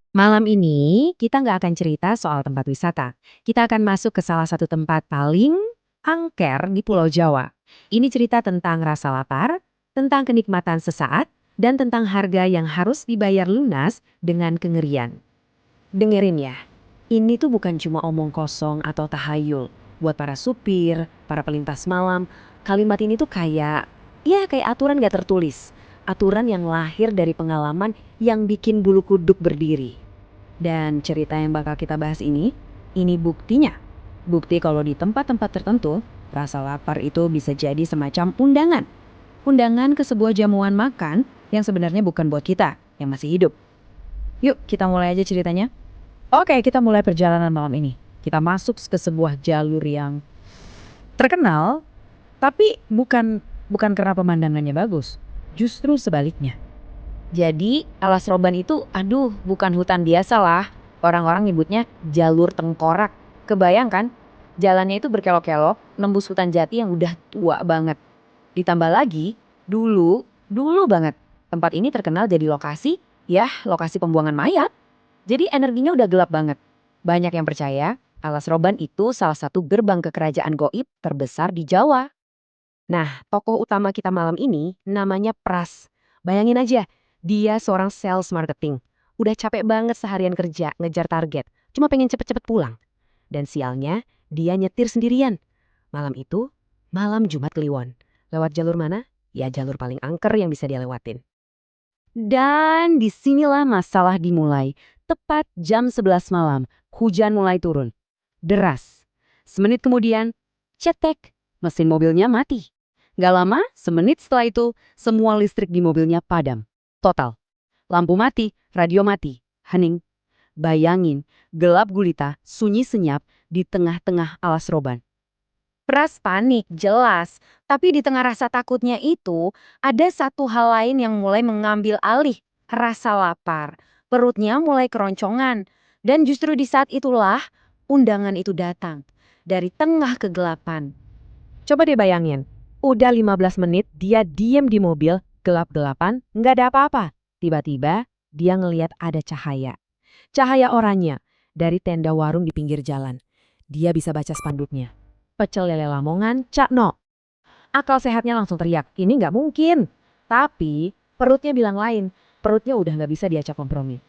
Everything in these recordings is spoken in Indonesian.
Malam ini kita nggak akan cerita soal tempat wisata. Kita akan masuk ke salah satu tempat paling angker di Pulau Jawa. Ini cerita tentang rasa lapar, tentang kenikmatan sesaat, dan tentang harga yang harus dibayar lunas dengan kengerian. Dengerin ya, ini tuh bukan cuma omong kosong atau tahayul. Buat para supir, para pelintas malam, kalimat ini tuh kayak aturan gak tertulis. Aturan yang lahir dari pengalaman yang bikin bulu kuduk berdiri. Dan cerita yang bakal kita bahas ini buktinya. Bukti kalau di tempat-tempat tertentu, rasa lapar itu bisa jadi semacam undangan. Undangan ke sebuah jamuan makan yang sebenarnya bukan buat kita yang masih hidup. Yuk kita mulai aja ceritanya. Oke, kita mulai perjalanan malam ini. Kita masuk ke sebuah jalur yang terkenal, tapi bukan karena pemandangannya bagus. Justru sebaliknya. Jadi, Alas Roban itu, aduh, bukan hutan biasa lah. Orang-orang nyebutnya jalur tengkorak. Kebayang kan? Jalannya itu berkelok-kelok, nembus hutan jati yang udah tua banget. Ditambah lagi, dulu banget, tempat ini terkenal jadi lokasi pembuangan mayat. Jadi energinya udah gelap banget. Banyak yang percaya Alas Roban itu salah satu gerbang ke kerajaan goib terbesar di Jawa. Nah, tokoh utama kita malam ini namanya Pras. Bayangin aja, dia seorang sales marketing. Udah capek banget seharian kerja, ngejar target. Cuma pengen cepet-cepet pulang. Dan sialnya, dia nyetir sendirian. Malam itu, malam Jumat Kliwon. Lewat jalur mana? Ya jalur paling angker yang bisa dia lewatin. Dan disinilah masalah dimulai. Tepat jam 11 malam, hujan mulai turun. Deras. Semenit kemudian, cetek, mesin mobilnya mati. Gak lama, semenit setelah itu, semua listrik di mobilnya padam. Total. Lampu mati, radio mati, hening. Bayangin, gelap gulita, sunyi senyap di tengah-tengah Alas Roban. Pras panik, jelas. Tapi di tengah rasa takutnya itu, ada satu hal lain yang mulai mengambil alih. Rasa lapar. Perutnya mulai keroncongan. Dan justru di saat itulah, undangan itu datang. Dari tengah kegelapan. Coba deh bayangin, udah 15 menit dia diem di mobil, gelap-gelapan, nggak ada apa-apa. Tiba-tiba, dia ngelihat ada cahaya. Cahaya oranye dari tenda warung di pinggir jalan. Dia bisa baca spanduknya. Pecel lele Lamongan, Cak No. Akal sehatnya langsung teriak, ini nggak mungkin. Tapi perutnya bilang lain, perutnya udah nggak bisa diajak kompromi.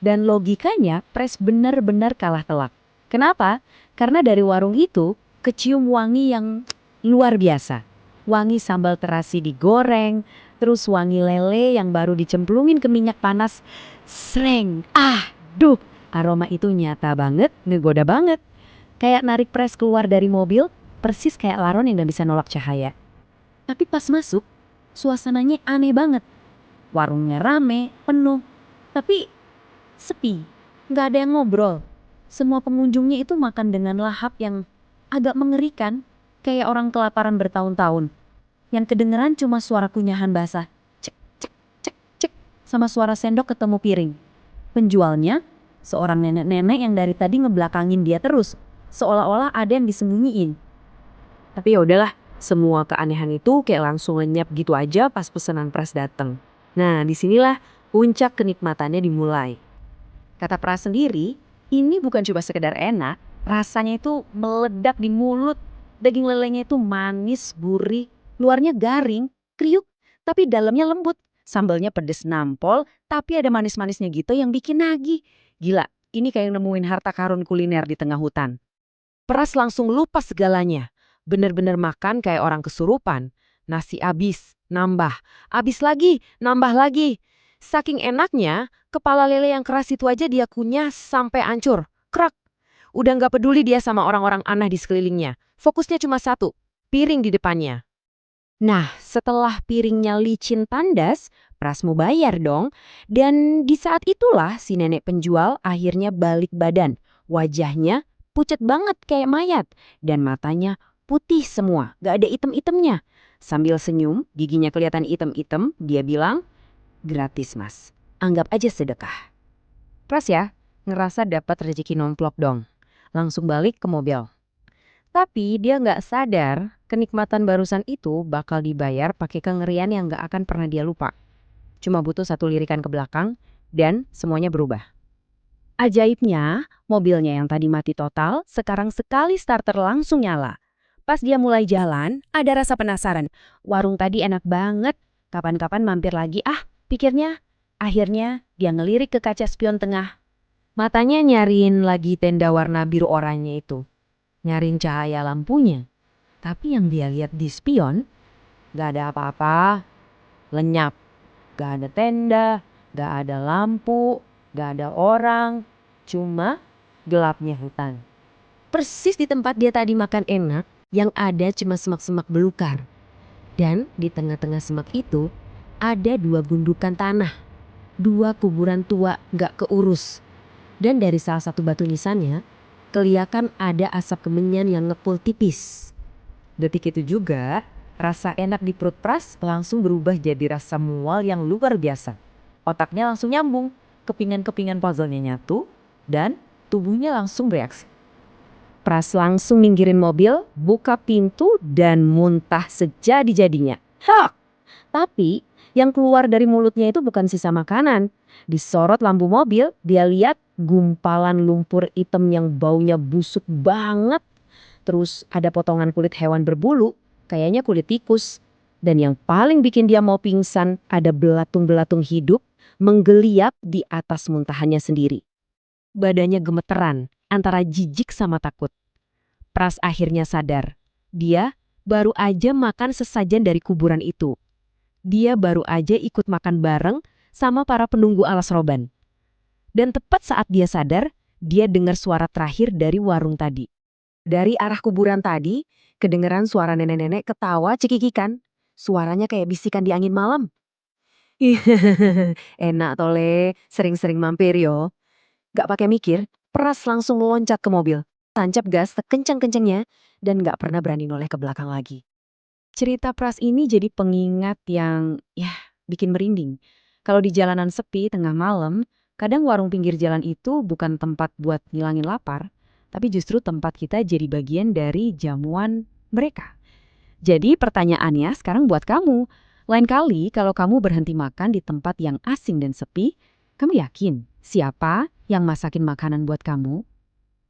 Dan logikanya Pres benar-benar kalah telak. Kenapa? Karena dari warung itu kecium wangi yang luar biasa. Wangi sambal terasi digoreng, terus wangi lele yang baru dicemplungin ke minyak panas. Sreng, duh, aroma itu nyata banget, ngegoda banget. Kayak narik Pres keluar dari mobil, persis kayak laron yang gak bisa nolak cahaya. Tapi pas masuk, suasananya aneh banget. Warungnya rame, penuh, tapi sepi. Gak ada yang ngobrol. Semua pengunjungnya itu makan dengan lahap yang agak mengerikan, kayak orang kelaparan bertahun-tahun. Yang kedengeran cuma suara kunyahan basah, cek, cek, cek, cek, sama suara sendok ketemu piring. Penjualnya, seorang nenek-nenek yang dari tadi ngebelakangin dia terus, seolah-olah ada yang disembunyiin. Tapi ya udahlah, semua keanehan itu kayak langsung lenyap gitu aja pas pesanan Pras dateng. Nah, disinilah puncak kenikmatannya dimulai. Kata Pras sendiri, ini bukan cuma sekedar enak, rasanya itu meledak di mulut. Daging lelenya itu manis, gurih, luarnya garing, kriuk, tapi dalamnya lembut. Sambalnya pedes nampol, tapi ada manis-manisnya gitu yang bikin nagih. Gila, ini kayak nemuin harta karun kuliner di tengah hutan. Pras langsung lupa segalanya. Bener-bener makan kayak orang kesurupan. Nasi abis, nambah. Abis lagi, nambah lagi. Saking enaknya, kepala lele yang keras itu aja dia kunyah sampai hancur. Krak. Udah nggak peduli dia sama orang-orang aneh di sekelilingnya. Fokusnya cuma satu, piring di depannya. Nah, setelah piringnya licin tandas, Pras mau bayar dong. Dan di saat itulah si nenek penjual akhirnya balik badan. Wajahnya pucat banget kayak mayat. Dan matanya putih semua, gak ada item-itemnya. Sambil senyum, giginya kelihatan item-item, dia bilang, gratis mas, anggap aja sedekah. Pras ya, ngerasa dapat rezeki nomplok dong. Langsung balik ke mobil. Tapi dia nggak sadar kenikmatan barusan itu bakal dibayar pakai kengerian yang nggak akan pernah dia lupa. Cuma butuh satu lirikan ke belakang dan semuanya berubah. Ajaibnya, mobilnya yang tadi mati total, sekarang sekali starter langsung nyala. Pas dia mulai jalan, ada rasa penasaran. Warung tadi enak banget, kapan-kapan mampir lagi pikirnya. Akhirnya, dia ngelirik ke kaca spion tengah. Matanya nyariin lagi tenda warna biru oranye itu. Nyariin cahaya lampunya. Tapi yang dia lihat di spion, gak ada apa-apa. Lenyap. Gak ada tenda, gak ada lampu, gak ada orang. Cuma gelapnya hutan. Persis di tempat dia tadi makan enak, yang ada cuma semak-semak belukar. Dan di tengah-tengah semak itu, ada 2 gundukan tanah. 2 kuburan tua gak keurus. Dan dari salah satu batu nisannya, kelihatan ada asap kemenyan yang ngepul tipis. Detik itu juga, rasa enak di perut Pras langsung berubah jadi rasa mual yang luar biasa. Otaknya langsung nyambung, kepingan-kepingan puzzle-nya nyatu, dan tubuhnya langsung bereaksi. Pras langsung minggirin mobil, buka pintu, dan muntah sejadi-jadinya. Tapi yang keluar dari mulutnya itu bukan sisa makanan. Disorot lampu mobil, dia lihat gumpalan lumpur hitam yang baunya busuk banget. Terus ada potongan kulit hewan berbulu, kayaknya kulit tikus. Dan yang paling bikin dia mau pingsan, ada belatung-belatung hidup menggeliat di atas muntahannya sendiri. Badannya gemeteran, antara jijik sama takut. Pras akhirnya sadar, dia baru aja makan sesajen dari kuburan itu. Dia baru aja ikut makan bareng sama para penunggu alas roban. Dan tepat saat dia sadar, dia dengar suara terakhir dari warung tadi. Dari arah kuburan tadi, kedengeran suara nenek-nenek ketawa cekikikan. Suaranya kayak bisikan di angin malam. Enak tole, sering-sering mampir yo. Gak pakai mikir, Pras langsung loncat ke mobil. Tancap gas sekencang-kencangnya dan gak pernah berani noleh ke belakang lagi. Cerita Pras ini jadi pengingat yang bikin merinding. Kalau di jalanan sepi tengah malam, kadang warung pinggir jalan itu bukan tempat buat ngilangin lapar, tapi justru tempat kita jadi bagian dari jamuan mereka. Jadi pertanyaannya sekarang buat kamu. Lain kali kalau kamu berhenti makan di tempat yang asing dan sepi, kamu yakin siapa yang masakin makanan buat kamu?